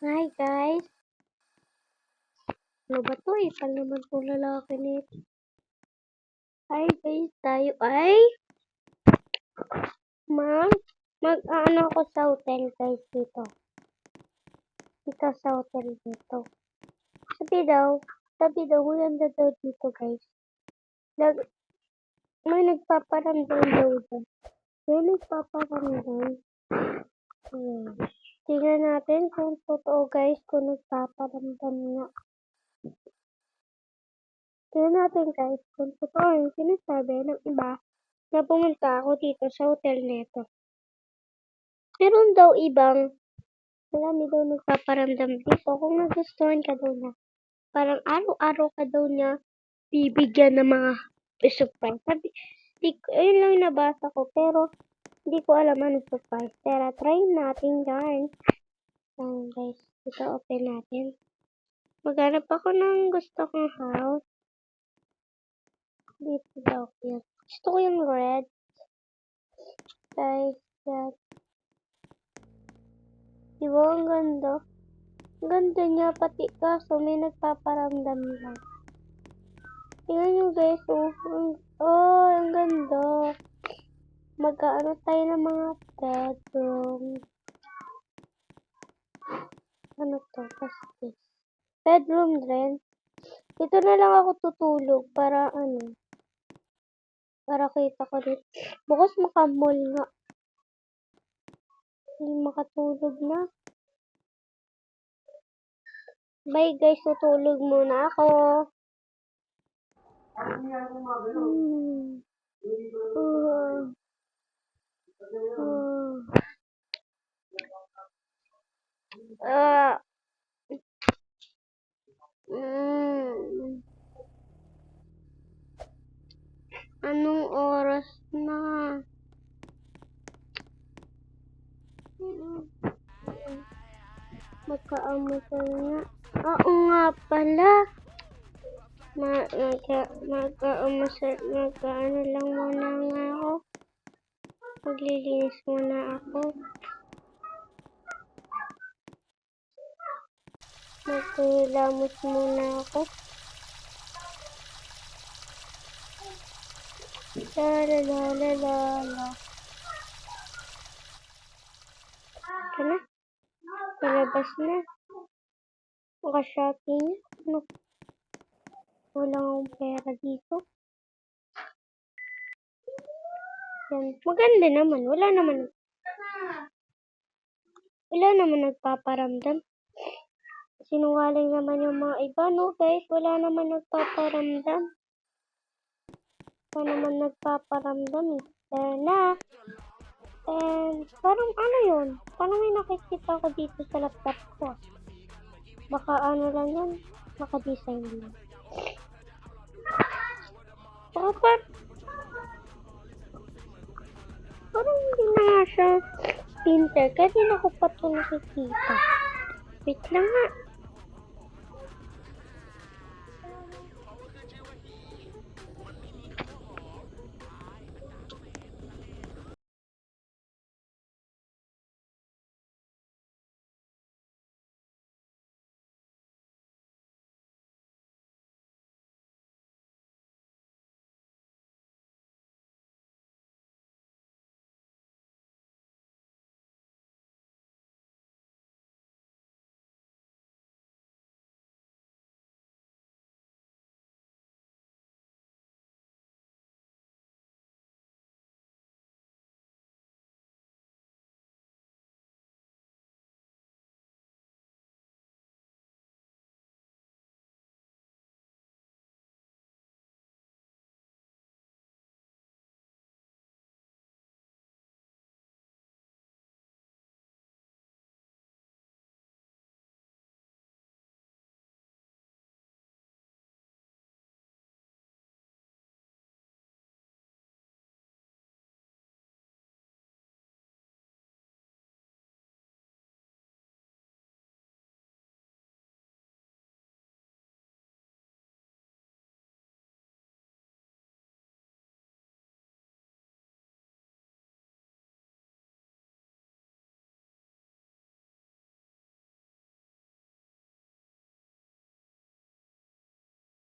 Hi guys! Ano ba to? Ipal naman tong lalaki nito. Hi guys! Tayo ay mag-ano ako sa hotel guys dito. Dito sa hotel dito. Sabi daw, maganda daw dito guys. May nagpaparamdam daw dyan. May nagpaparamdam. Tingnan natin kung totoo guys, kung nagpaparamdam nga. Tingnan natin guys, kung totoo yung sinasabi ng iba na pumunta ako dito sa hotel neto. Meron daw ibang, marami daw nagpaparamdam dito kung nagustuhan ka daw na. Parang araw-araw ka daw niya bibigyan ng mga surprise. Ayun lang nabasa ko, pero hindi ko alam ano surprise. Tara, try natin guys. Guys, ito open natin. Maghanap ako ng gusto kong house. Dito daw yan. Gusto ko yung red. Guys, yan. Diba ang ganda? Ang ganda niya, pati kaso may nagpaparamdam lang. Tingnan nyo guys, ang ganda. Mag-ano tayo ng mga bedroom. Ano to? Kasi bedroom din. Dito na lang ako tutulog para para kita ko rin. Bukas makamall nga. Hindi makatulog na. Bye guys, tutulog muna ako. Anong oras na? Magkaamusal nga. Oo nga pala. Magkaano lang muna nga ako. Maglilinis muna ako. Magkilamos muna ako. La. Ito na. Palabas na. Maka-shopping. Ano? Wala akong pera dito. Yan. Maganda naman. Wala naman nagpaparamdam. Sinungaling naman yung mga iba, no guys? Wala naman nagpaparamdam. Na. And parang ano yun? Parang may nakikita ko dito sa laptop ko. Baka ano lang yun? Naka-design lang. Parang hindi na nga siya printer. Kasi ako pa ito nakikita. Wait lang nga.